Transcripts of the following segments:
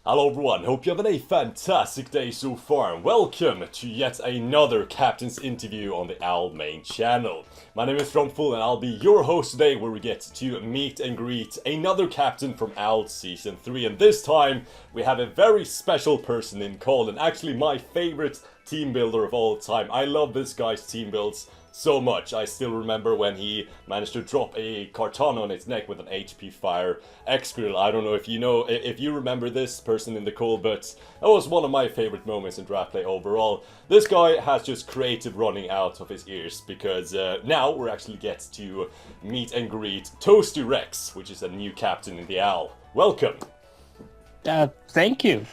Hello everyone, hope you're having a fantastic day so far, and welcome to yet another Captain's Interview on the OWL main channel. My name is Strompfel and I'll be your host today, where we get to meet and greet another captain from OWL Season 3, and this time we have a very special person in Colin, actually my favorite team builder of all time. I love this guy's team builds so much. I still remember when he managed to drop a Kartana on its neck with an HP Fire Excadrill. I don't know if you remember this person in the call, but that was one of my favorite moments in draft play overall. This guy has just creative running out of his ears, because now we're actually get to meet and greet Toastyrex, which is a new captain in the OWL. Welcome! Thank you.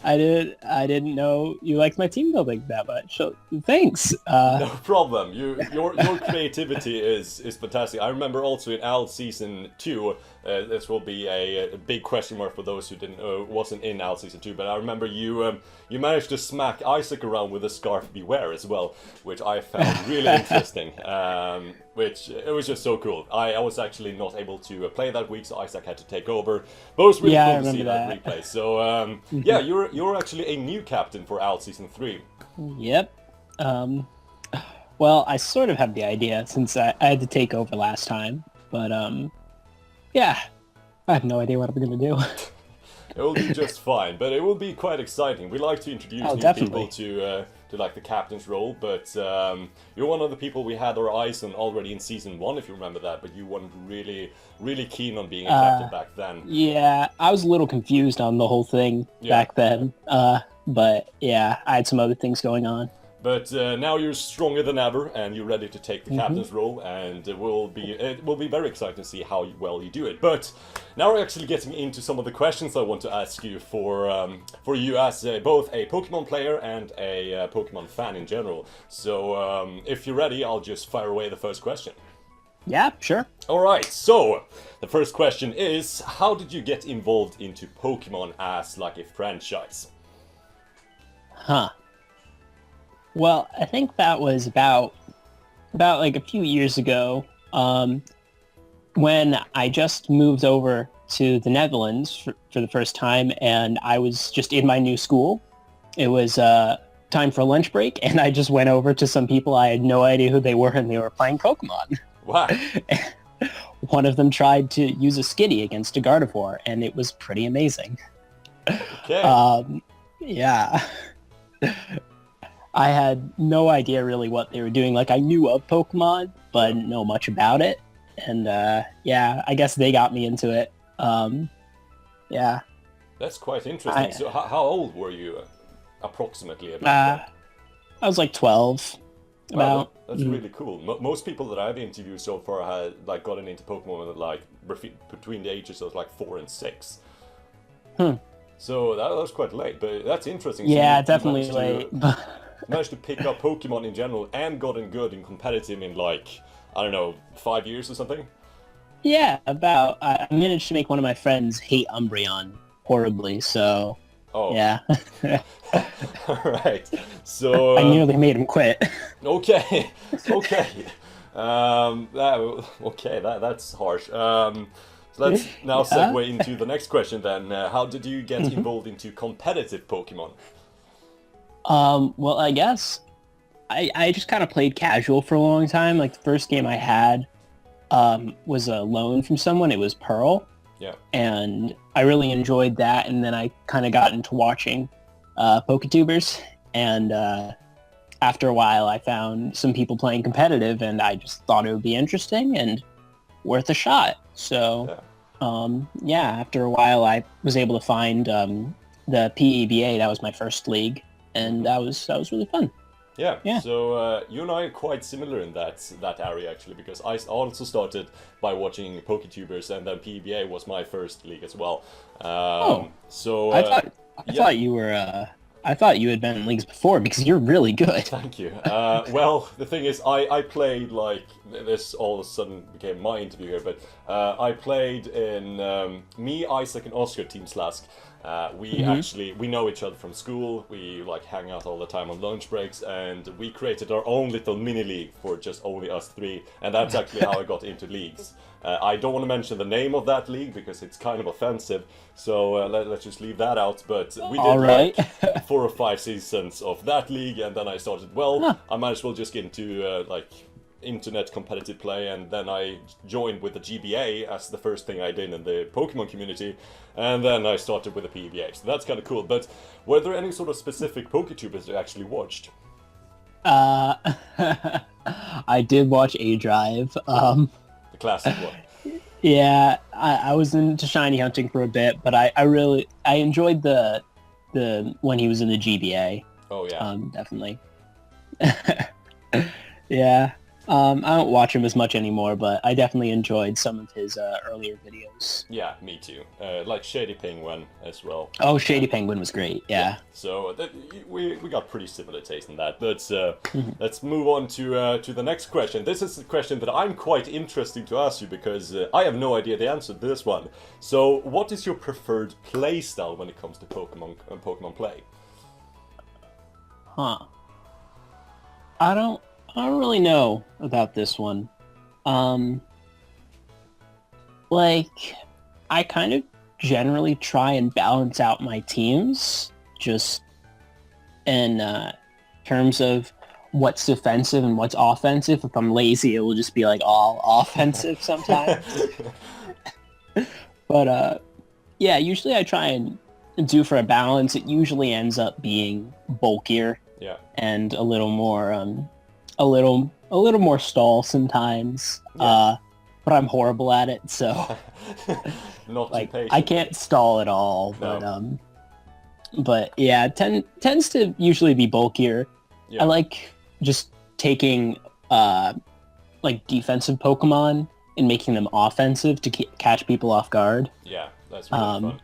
I didn't know you liked my team building that much, so thanks. No problem. Your creativity is fantastic. I remember also in OWL Season 2, this will be a big question mark for those who wasn't in OWL Season 2, but I remember you managed to smack Isaac around with a Scarf Beware as well, which I found really interesting. Which it was just so cool. I was actually not able to play that week, so Isaac had to take over. But it was really cool to see that replay. So yeah, you're actually a new captain for OWL Season 3. Yep. Well, I sort of have the idea since I had to take over last time, but yeah, I have no idea what I'm gonna do. It will be just fine, but it will be quite exciting. We like to introduce new people to like the captain's role, but you're one of the people we had our eyes on already in Season 1, if you remember that, but you weren't really keen on being a captain back then. Yeah, I was a little confused on the whole thing back then, but yeah, I had some other things going on. But now you're stronger than ever, and you're ready to take the captain's role, and it will be very exciting to see how well you do it. But now we're actually getting into some of the questions I want to ask you for you as both a Pokemon player and a Pokemon fan in general. So if you're ready, I'll just fire away the first question. Yeah, sure. Alright, so the first question is, how did you get involved into Pokemon as like a franchise? Huh. Well, I think that was about like a few years ago, when I just moved over to the Netherlands for the first time, and I was just in my new school. It was time for lunch break, and I just went over to some people. I had no idea who they were, and they were playing Pokemon. Wow. One of them tried to use a Skitty against a Gardevoir, and it was pretty amazing. Okay. Yeah. I had no idea really what they were doing. Like, I knew of Pokemon, but I didn't know much about it. And yeah, I guess they got me into it. Yeah. That's quite interesting. So how old were you approximately about that? I was like 12. Wow, that's really cool. Most people that I've interviewed so far had like gotten into Pokemon like between the ages of like 4 and 6. So that was quite late, but that's interesting. Yeah, so definitely late. Managed to pick up Pokemon in general and gotten good in competitive in like, I don't know, 5 years or something? Yeah, about. I managed to make one of my friends hate Umbreon horribly, so... Oh. Yeah. Alright, so... I nearly made him quit. Okay, okay. That's harsh. So let's now segue into the next question then. How did you get involved into competitive Pokemon? Well, I guess I just kind of played casual for a long time. Like, the first game I had was a loan from someone. It was Pearl. Yeah. And I really enjoyed that, and then I kind of got into watching Poketubers, and after a while I found some people playing competitive, and I just thought it would be interesting and worth a shot. So, yeah, after a while I was able to find the PEBA. That was my first league, and that was really fun. Yeah. So you and I are quite similar in that area actually, because I also started by watching Poketubers, and then PEBA was my first league as well. So I thought you were. I thought you had been in leagues before, because you're really good. Thank you. Well, the thing is, I played like this. All of a sudden became my interview here, but I played in me, Isaac, and Oscar Team Slask. We know each other from school. We like hang out all the time on lunch breaks, and we created our own little mini league for just only us three. And that's actually how I got into leagues. I don't want to mention the name of that league because it's kind of offensive, so let's just leave that out. But we did Alright. like 4 or 5 seasons of that league, and then I started, I might as well just get into like internet competitive play, and then I joined with the GBA as the first thing I did in the Pokemon community, and then I started with the PBA, so that's kind of cool. But were there any sort of specific PokeTubers you actually watched? I did watch A-Drive. The classic one. Yeah, I was into shiny hunting for a bit, but I enjoyed the when he was in the GBA. Oh yeah. Definitely. Yeah. I don't watch him as much anymore, but I definitely enjoyed some of his earlier videos. Yeah, me too. Like Shady Penguin as well. Oh, Shady Penguin was great, yeah. So we got pretty similar taste in that. But let's move on to the next question. This is a question that I'm quite interested to ask you because I have no idea the answer to this one. So, what is your preferred play style when it comes to Pokemon and Pokemon play? Huh. I don't really know about this one. Like, I kind of generally try and balance out my teams just in terms of what's defensive and what's offensive. If I'm lazy, it will just be like all offensive sometimes. But yeah, usually I try and do for a balance. It usually ends up being bulkier. Yeah. And a little more a little more stall sometimes. Yeah. But I'm horrible at it, so Not like too patient. I can't stall at all. No. But yeah, tends to usually be bulkier. Yeah. I like just taking like defensive Pokemon and making them offensive to catch people off guard. Yeah, that's really fun.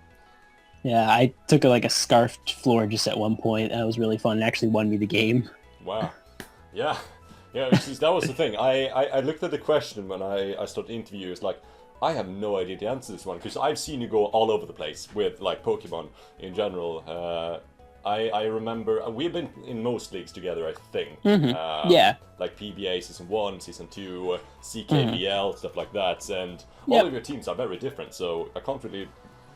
Yeah, I took like a Scarfed Floor just at one point. That was really fun. It actually won me the game. Wow. Yeah. Yeah, see, that was the thing. I looked at the question when I started interviewing. It's like, I have no idea the answer to this one, because I've seen you go all over the place with, like, Pokemon in general. I remember, we've been in most leagues together, I think. Yeah. Like PBA Season 1, Season 2, CKBL, stuff like that. And all of your teams are very different, so I can't really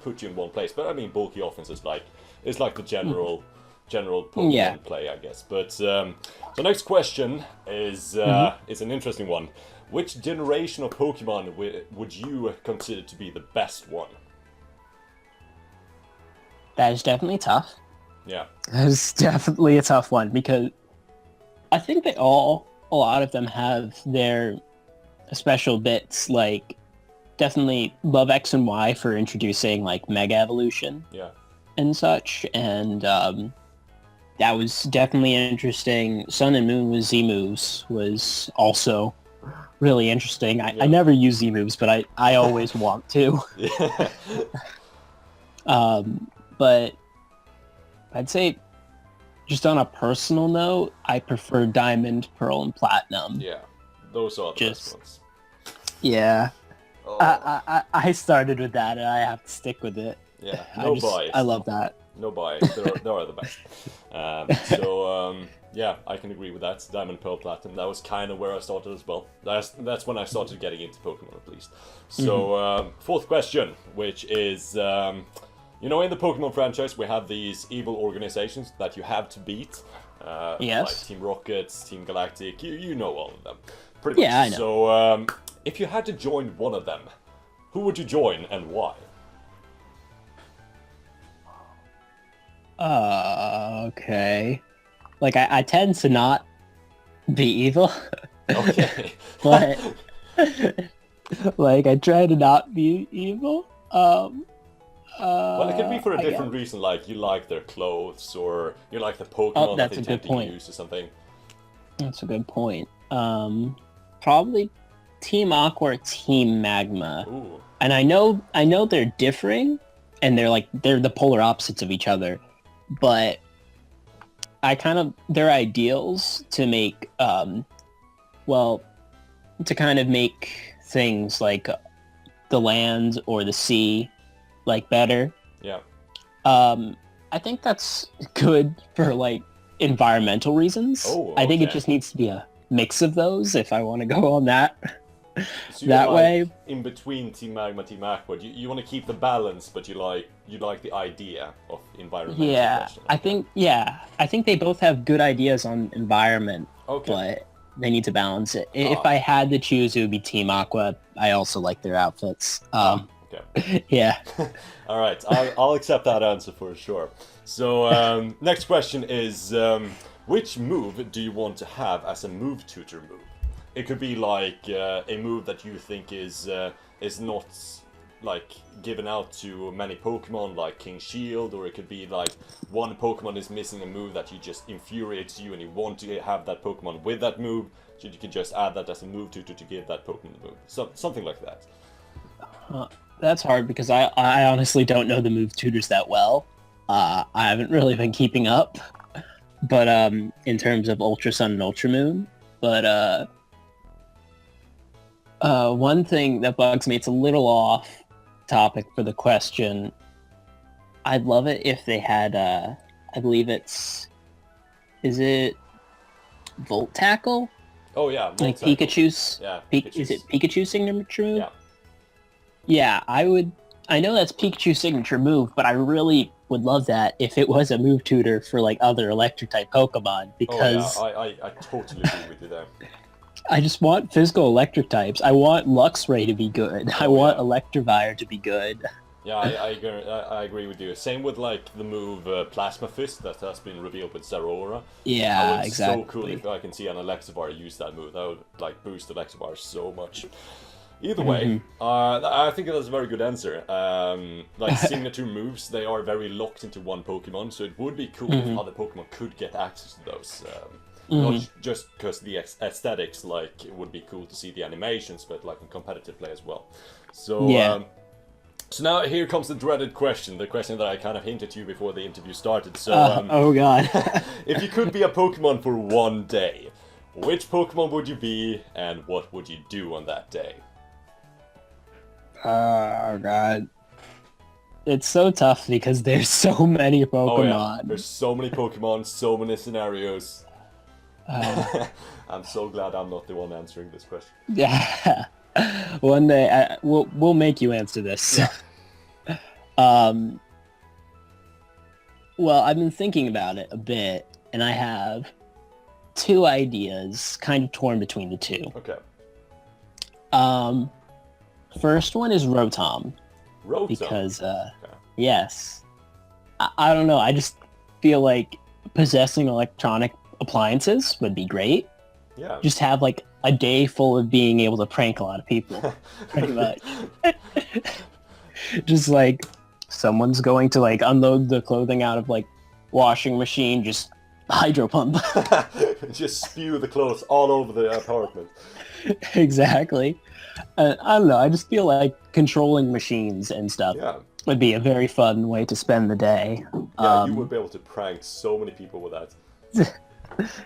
put you in one place. But, I mean, bulky offense is like the general Pokemon play, I guess. But the next question is an interesting one. Which generation of Pokemon would you consider to be the best one? That is definitely tough. Yeah. That is definitely a tough one because I think a lot of them have their special bits, like definitely love X and Y for introducing like Mega Evolution. Yeah. And such, and that was definitely interesting. Sun and Moon with Z-moves was also really interesting. I never use Z-moves, but I always want to. Yeah. But I'd say, just on a personal note, I prefer Diamond, Pearl, and Platinum. Yeah, those are the best ones. Yeah. Oh. I started with that, and I have to stick with it. Yeah, no bias. I love that. No bias. They are the best. Yeah, I can agree with that. Diamond, Pearl, Platinum. That was kind of where I started as well. That's when I started getting into Pokemon, at least. So, fourth question, which is, in the Pokemon franchise, we have these evil organizations that you have to beat. Yes. Like Team Rocket, Team Galactic. You know all of them. Pretty much. Yeah, I know. So, if you had to join one of them, who would you join and why? Okay. Like, I tend to not be evil. Okay. But, like, I try to not be evil. Well, it could be for a different reason, like you like their clothes, or you like the Pokemon that they tend to use, or something. That's a good point. Probably Team Aqua or Team Magma. Ooh. And I know they're differing, and they're the polar opposites of each other. But their ideals to make, to kind of make things like the land or the sea, like, better. Yeah. I think that's good for, like, environmental reasons. Oh, okay. I think it just needs to be a mix of those if I want to go on that. So you're That like way, in between Team Magma, Team Aqua. You want to keep the balance, but you like the idea of environmental yeah, question. I think they both have good ideas on environment, Okay. but they need to balance it. If Ah. I had to choose, it would be Team Aqua. I also like their outfits. Okay. Yeah. All right. I'll accept that answer for sure. So next question is, which move do you want to have as a move tutor move? It could be like a move that you think is not like given out to many Pokemon, like King Shield, or it could be like one Pokemon is missing a move that you just infuriates you, and you want to have that Pokemon with that move, so you can just add that as a move tutor to give that Pokemon the move. Something like that. That's hard because I honestly don't know the move tutors that well. I haven't really been keeping up, but in terms of Ultra Sun and Ultra Moon. But one thing that bugs me, it's a little off topic for the question. I'd love it if they had, I believe is it Volt Tackle? Oh yeah, Like Volt Tackle. Pikachu's? Yeah, Is it Pikachu's signature move? Yeah. Yeah, I know that's Pikachu's signature move, but I really would love that if it was a move tutor for like other electric type Pokemon, because I totally agree with you there. I just want physical electric types. I want Luxray to be good. I want Electivire to be good. Yeah, I agree with you. Same with like the move Plasma Fist that has been revealed with Zeraora. Yeah, It's exactly. so cool if I can see an Electivire use that move. That would like boost Electivire so much. Either way, I think that's a very good answer. Like signature moves, they are very locked into one Pokemon, so it would be cool if other Pokemon could get access to those. Not just because the aesthetics, like it would be cool to see the animations, but like in competitive play as well. So so now here comes the dreaded question, the question that I kind of hinted to you before the interview started. So oh god. if you could be a Pokemon for one day, which Pokemon would you be, and what would you do on that day? Oh god. It's so tough because there's so many Pokemon. Oh yeah, there's so many Pokemon, so many scenarios. I'm so glad I'm not the one answering this question. Yeah. One day we'll make you answer this. Yeah. Well, I've been thinking about it a bit, and I have two ideas, kind of torn between the two. Okay. First one is Rotom. Rotom? Because, okay. yes. I don't know, I just feel like possessing electronic appliances would be great. Yeah. Just have, like, a day full of being able to prank a lot of people, pretty much. Just, like, someone's going to, like, unload the clothing out of, like, washing machine, just hydro pump. Just spew the clothes all over the apartment. Exactly. I don't know, I just feel like controlling machines and stuff would be a very fun way to spend the day. Yeah, you would be able to prank so many people with that.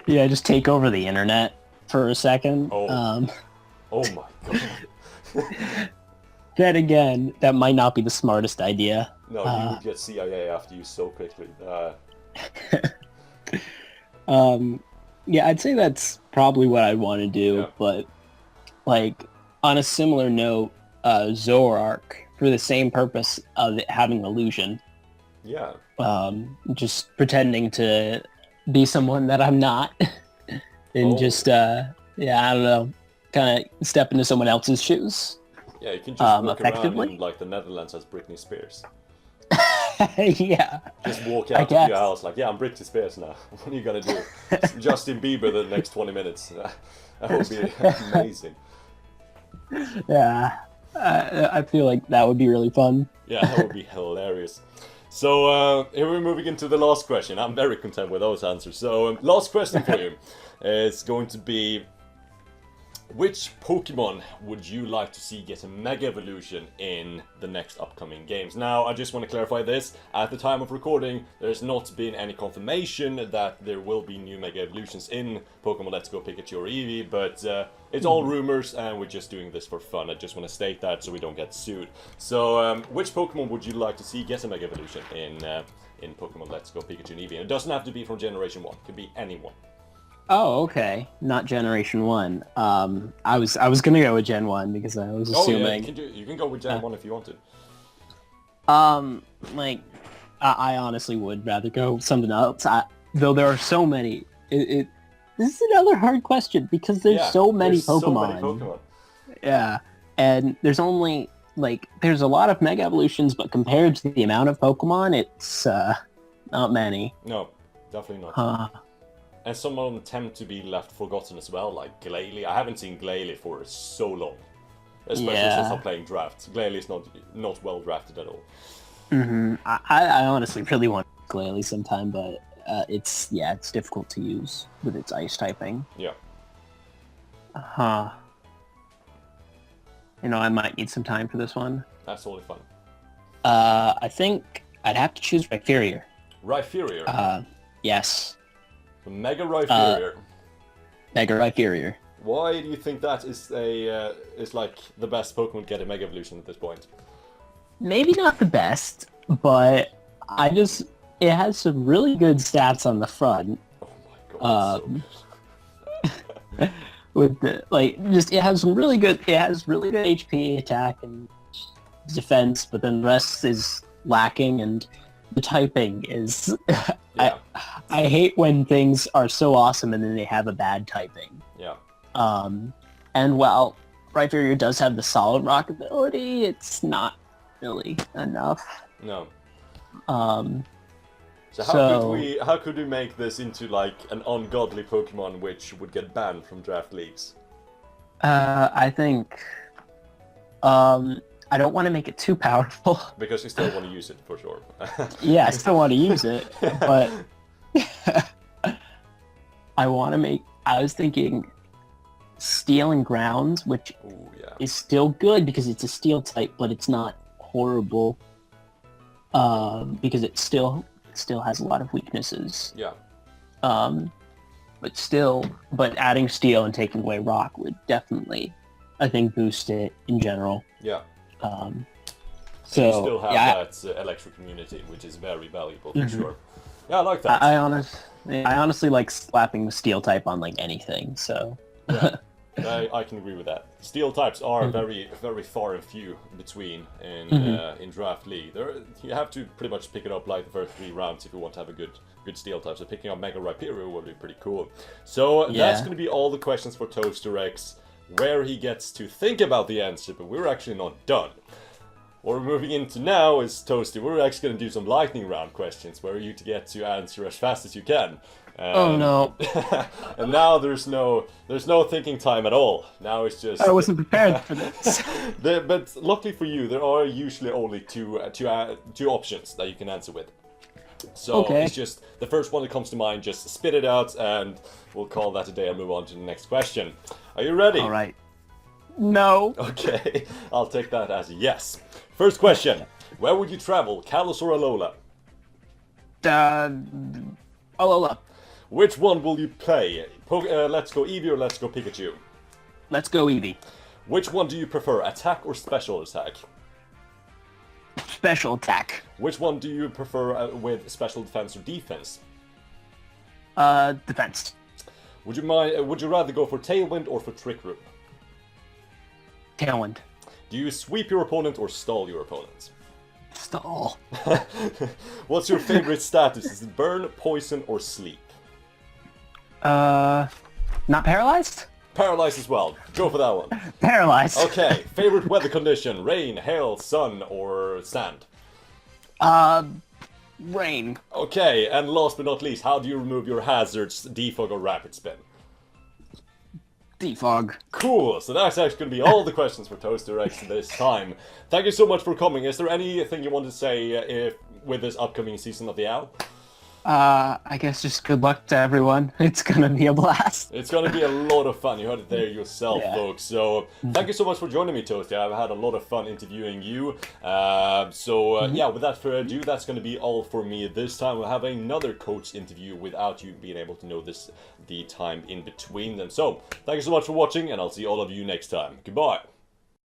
Yeah, just take over the internet for a second. Oh, oh my god. Then again, that might not be the smartest idea. No, you would get CIA after you so quickly. Yeah, I'd say that's probably what I'd want to do, but like on a similar note, Zoroark, for the same purpose of it having illusion. Yeah. Just pretending to be someone that I'm not, and just yeah, I don't know, kind of step into someone else's shoes. Yeah, you can just walk effectively around in like the Netherlands as Britney Spears. Yeah. Just walk out of your house like, yeah, I'm Britney Spears now. What are you gonna do? Justin Bieber the next 20 minutes. That would be amazing. Yeah, I feel like that would be really fun. Yeah, that would be hilarious. So here we're moving into the last question. I'm very content with those answers. So last question for you is going to be, which Pokemon would you like to see get a Mega Evolution in the next upcoming games? Now, I just want to clarify this. At the time of recording, there's not been any confirmation that there will be new Mega Evolutions in Pokemon Let's Go Pikachu or Eevee, but it's all rumors and we're just doing this for fun. I just want to state that so we don't get sued. So, which Pokemon would you like to see get a Mega Evolution in Pokemon Let's Go Pikachu and Eevee? And it doesn't have to be from Generation 1, it could be anyone. Oh, okay. Not Generation 1. I was gonna go with Gen 1 because I was Oh yeah, assuming. you can go with Gen 1 if you want to. Like, I honestly would rather go with something else. Though there are so many. This is another hard question because there's Yeah, so many there's so many Pokemon. Pokemon. Yeah, and there's only there's a lot of Mega Evolutions, but compared to the amount of Pokemon, it's not many. No, definitely not. Huh. And some of them tend to be left forgotten as well, like Glalie. I haven't seen Glalie for so long. Especially since I'm playing drafts. Glalie is not well drafted at all. I honestly really want Glalie sometime, but it's difficult to use with its ice typing. Yeah. Huh. I might need some time for this one. That's totally fun. I think I'd have to choose Rhyperior. Rhyperior? Yes. Mega Rhyperior. Mega Rhyperior. Why do you think that is like the best Pokemon to get a Mega Evolution at this point? Maybe not the best, but it has some really good stats on the front. Oh my god, so good. With it has really good HP, attack, and defense, but then the rest is lacking, and the typing is Yeah. I hate when things are so awesome and then they have a bad typing. Yeah. And while Rhyperior does have the solid rock ability, it's not really enough. No. So how could we make this into like an ungodly Pokemon which would get banned from draft leagues? I think I don't want to make it too powerful. Because you still want to use it for sure. Yeah, I still want to use it, but I was thinking Steel and Grounds, which Ooh, yeah. is still good because it's a Steel type, but it's not horrible because it still has a lot of weaknesses. Yeah. But adding Steel and taking away Rock would definitely, I think, boost it in general. Yeah. So you still have that electric community, which is very valuable for sure. Yeah, I like that. I honestly like slapping the Steel type on like anything. So yeah, I can agree with that. Steel types are very, very far and few between in draft league. You have to pretty much pick it up like the first 3 rounds if you want to have a good Steel type. So picking up Mega Rhyperior would be pretty cool. So that's going to be all the questions for Toastyrex, where he gets to think about the answer, but we're actually not done. What we're moving into now is, Toasty, we're actually going to do some lightning round questions, where you get to answer as fast as you can. Oh no! And now there's no thinking time at all. Now it's just... I wasn't prepared for this. But luckily for you, there are usually only two options that you can answer with. So it's just the first one that comes to mind, just spit it out, and we'll call that a day and move on to the next question. Are you ready? All right. No. Okay, I'll take that as a yes. First question. Where would you travel, Kalos or Alola? Alola. Which one will you play? Let's Go Eevee or Let's Go Pikachu? Let's go Eevee. Which one do you prefer, attack or special attack? Special attack. Which one do you prefer with special defense or defense? Defense. Would you rather go for Tailwind or for Trick Room? Tailwind. Do you sweep your opponent or stall your opponent? Stall. What's your favorite status? Is it burn, poison, or sleep? Not paralyzed? Paralyzed as well. Go for that one. Paralyzed. Okay. Favorite weather condition? Rain, hail, sun, or sand? Rain. Okay. And last but not least, how do you remove your hazards? Defog or rapid spin? Defog. Cool. So that's actually going to be all the questions for Toastyrex this time. Thank you so much for coming. Is there anything you want to say with this upcoming season of the Owl? I guess just good luck to everyone. It's gonna be a blast. It's gonna be a lot of fun. You heard it there yourself, folks. So thank you so much for joining me, Toasty. I've had a lot of fun interviewing you. Yeah, without further ado, that's gonna be all for me this time. We'll have another coach interview without you being able to know the time in between them. So thank you so much for watching, and I'll see all of you next time. Goodbye.